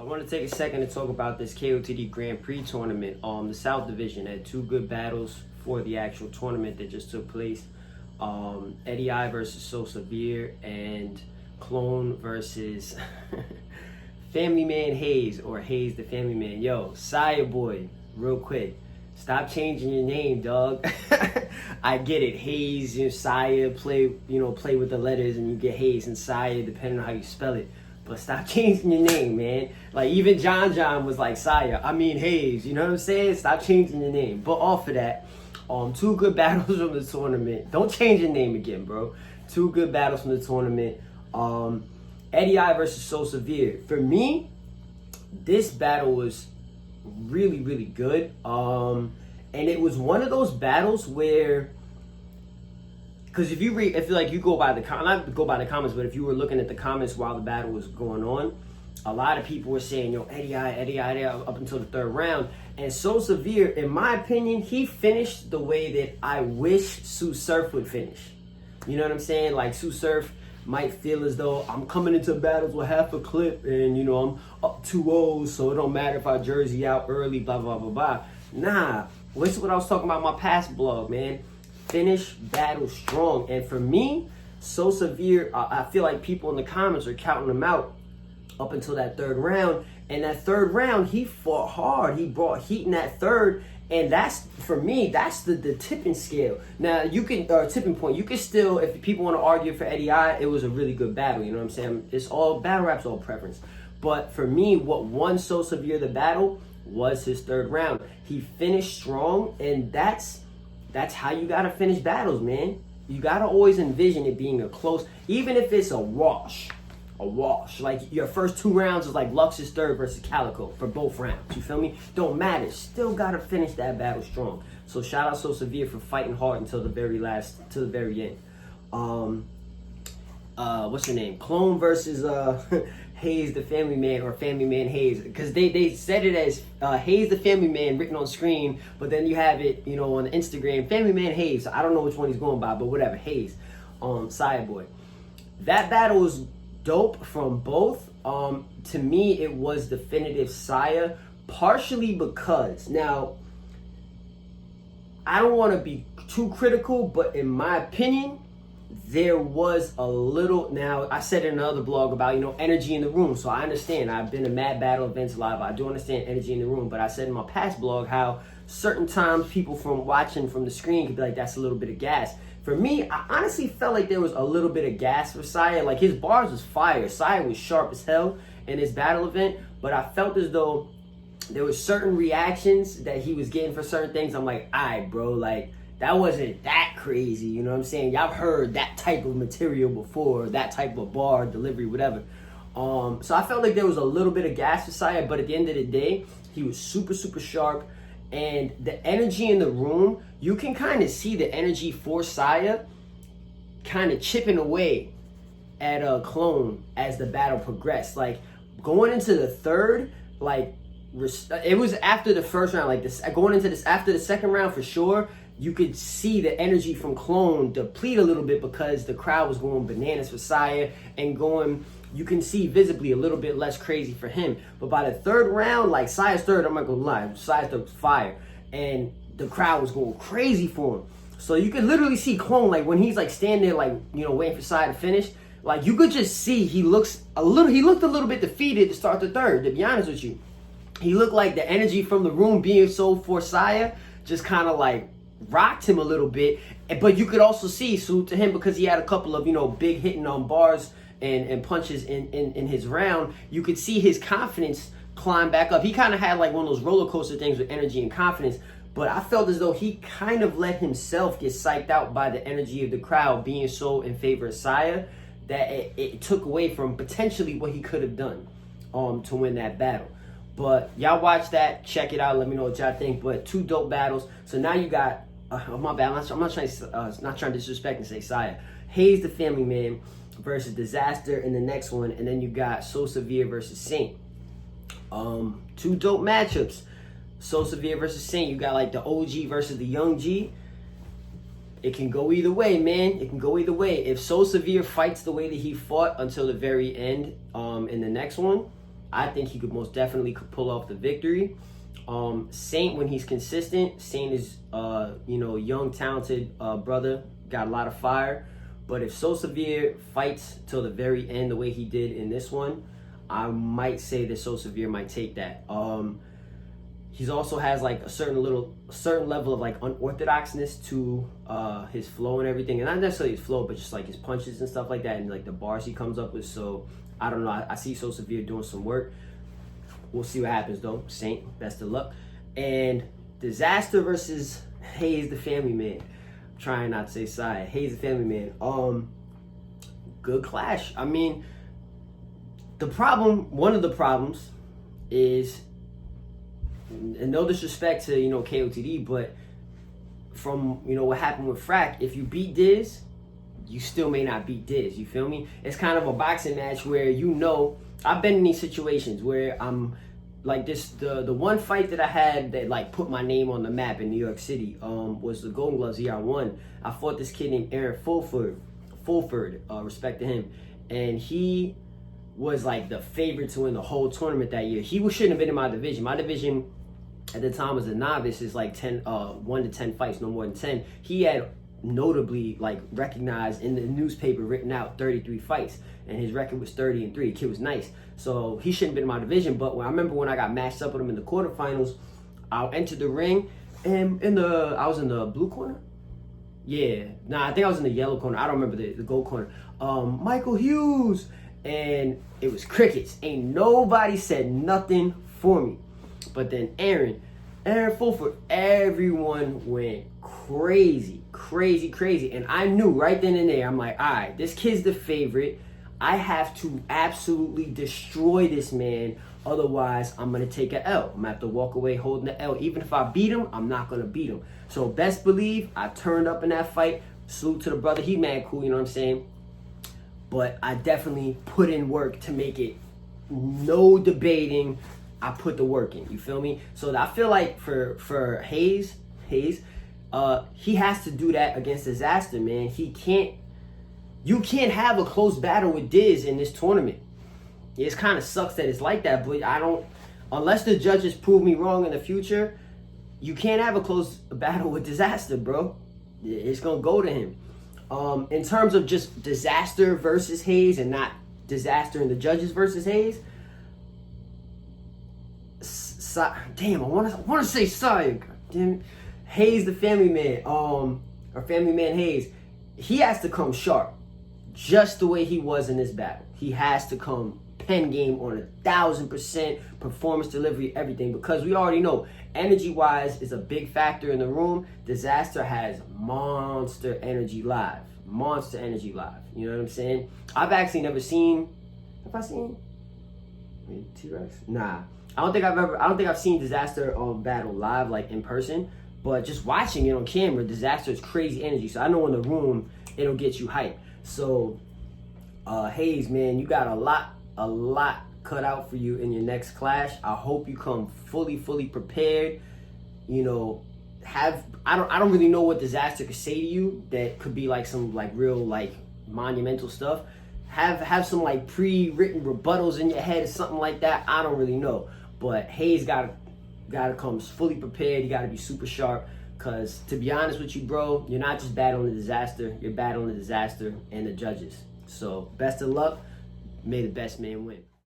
I want to take a second to talk about this KOTD Grand Prix tournament. The South Division had two good battles for the actual tournament that just took place. Eddie I versus So Severe and Clone versus Family Man Hayes, or Hayes the Family Man. Yo, Syah boy, real quick, stop changing your name, dog. I get it, Hayes, Syah, play with the letters and you get Hayes and Syah depending on how you spell it. But stop changing your name, man. Like, even John was like Syah. I mean Hayes, you know what I'm saying? Stop changing your name. But off of that, two good battles from the tournament. Don't change your name again, bro. Two good battles from the tournament. Eddie I versus So Severe. For me, this battle was really, really good. And it was one of those battles where, because if you go by the comments, but if you were looking at the comments while the battle was going on, a lot of people were saying, yo, Eddie I, up until the third round. And So Severe, in my opinion, he finished the way that I wish Lu Cipher would finish. You know what I'm saying? Like, Lu Cipher might feel as though I'm coming into battles with half a clip and, I'm up 2-0, so it don't matter if I jersey out early, blah, blah, blah, blah. Nah, this is what I was talking about in my past blog, man. Finish battle strong. And for me, So Severe, I feel like people in the comments are counting him out up until that third round. And that third round, he fought hard. He brought heat in that third. And that's, for me, that's the tipping scale. Now, you can, tipping point, you can still, if people want to argue for Eddie I, it was a really good battle. You know what I'm saying? It's all, battle rap's all preference. But for me, what won So Severe the battle was his third round. He finished strong, and that's how you got to finish battles, man. You got to always envision it being a close, even if it's a wash. Like, your first two rounds is like Lux's third versus Calico for both rounds. You feel me? Don't matter. Still got to finish that battle strong. So shout out So Severe for fighting hard until the very end. What's her name? Clone versus Hayes the Family Man, or Family Man Hayes, because they said it as Hayes the Family Man written on screen, but then you have it, on Instagram, Family Man Hayes. I don't know which one he's going by, but whatever, Hayes, Syah boy. That battle was dope from both. To me, it was definitive Syah, partially because, now, I don't want to be too critical, but in my opinion, there was a little, now I said in another blog about, energy in the room. So I understand, I've been to Mad Battle events live. I do understand energy in the room, but I said in my past blog how certain times people from watching from the screen could be like, that's a little bit of gas. For me, I honestly felt like there was a little bit of gas for Syah. Like, his bars was fire. Syah was sharp as hell in his battle event, but I felt as though there were certain reactions that he was getting for certain things. I'm like, alright, bro, like, that wasn't that crazy, you know what I'm saying? Y'all heard that type of material before, that type of bar, delivery, whatever. So I felt like there was a little bit of gas for Syah, but at the end of the day, he was super, super sharp. And the energy in the room, you can kind of see the energy for Syah kind of chipping away at a Clone as the battle progressed. Like, going into the third, like, it was after the first round, like, this, going into this, after the second round for sure, you could see the energy from Clone deplete a little bit because the crowd was going bananas for Syah and going, you can see visibly a little bit less crazy for him. But by the third round, like, Syah's third, I'm not gonna lie, Syah's third was fire. And the crowd was going crazy for him. So you could literally see Clone, like, when he's like standing there, like, waiting for Syah to finish, like, you could just see he looked a little bit defeated to start the third, to be honest with you. He looked like the energy from the room being so for Syah just kind of like rocked him a little bit. But you could also see, salute to him, because he had a couple of, big hitting on bars and punches in his round, you could see his confidence climb back up. He kind of had like one of those roller coaster things with energy and confidence, but I felt as though he kind of let himself get psyched out by the energy of the crowd being so in favor of Syah that it took away from potentially what he could have done to win that battle. But y'all watch that, check it out, let me know what y'all think. But two dope battles. So now you got, my bad, I'm not trying to disrespect and say Syah. Hayes the Family Man versus Dizaster in the next one, and then you got So Severe versus Saint. Two dope matchups. So Severe versus Saint. You got like the OG versus the young G. It can go either way, man. It can go either way. If So Severe fights the way that he fought until the very end in the next one, I think he could most definitely pull off the victory. Saint, when he's consistent, Saint is young, talented brother, got a lot of fire. But if So Severe fights till the very end the way he did in this one, I might say that So Severe might take that. He's also has like a certain level of like unorthodoxness to his flow and everything, and not necessarily his flow, but just like his punches and stuff like that, and like the bars he comes up with. So I don't know. I see So Severe doing some work. We'll see what happens though. Saint, best of luck. And Dizaster versus Hughes the Family Man. I'm trying not to say Syah. Hughes the Family Man. Good clash. I mean, one of the problems is, and no disrespect to KOTD, but from what happened with Frack, if you beat Diz, you still may not beat Diz. You feel me? It's kind of a boxing match where I've been in these situations where I'm like this. The one fight that I had that like put my name on the map in New York City was the Golden Gloves year I won. I fought this kid named Aaron Fulford, respect to him, and he was like the favorite to win the whole tournament that year. He shouldn't have been in my division. My division at the time was a novice, is like 1 to 10 fights, no more than 10. He had notably like recognized in the newspaper, written out 33 fights, and his record was 30-3. The kid was nice, so he shouldn't have been in my division. But I remember when I got matched up with him in the quarterfinals, I entered the ring, and I was in the blue corner. Yeah, I think I was in the yellow corner. I don't remember the gold corner. Michael Hughes, and it was crickets. Ain't nobody said nothing for me. But then Aaron Fulford, everyone went crazy. And I knew right then and there, I'm like, all right, this kid's the favorite. I have to absolutely destroy this man. Otherwise, I'm going to take an L. I'm going to have to walk away holding the L. Even if I beat him, I'm not going to beat him. So best believe I turned up in that fight. Salute to the brother. He mad cool, you know what I'm saying? But I definitely put in work to make it no debating. I put the work in, you feel me? So I feel like for Hughes, he has to do that against Dizaster, man. You can't have a close battle with Diz in this tournament. It kind of sucks that it's like that, but unless the judges prove me wrong in the future, you can't have a close battle with Dizaster, bro. It's gonna go to him. In terms of just Dizaster versus Hughes and not Dizaster and the judges versus Hughes, damn, I want to say Syah. Damn, Hughes the Family Man, or Family Man Hughes, he has to come sharp, just the way he was in this battle. He has to come pen game on 1,000%, performance, delivery, everything, because we already know energy-wise is a big factor in the room. Dizaster has monster energy live. You know what I'm saying? I've actually never seen. Have I seen T-Rex? Nah. I don't think I've seen Dizaster battle live, like in person, but just watching it on camera, Dizaster is crazy energy. So I know in the room it'll get you hyped. So Hughes, man, you got a lot cut out for you in your next clash. I hope you come fully prepared. I don't really know what Dizaster could say to you that could be like some like real like monumental stuff. Have some like pre-written rebuttals in your head or something like that. I don't really know. But Hughes gotta come fully prepared. You gotta be super sharp. Cause to be honest with you, bro, you're not just battling the Dizaster, you're battling the Dizaster and the judges. So best of luck. May the best man win.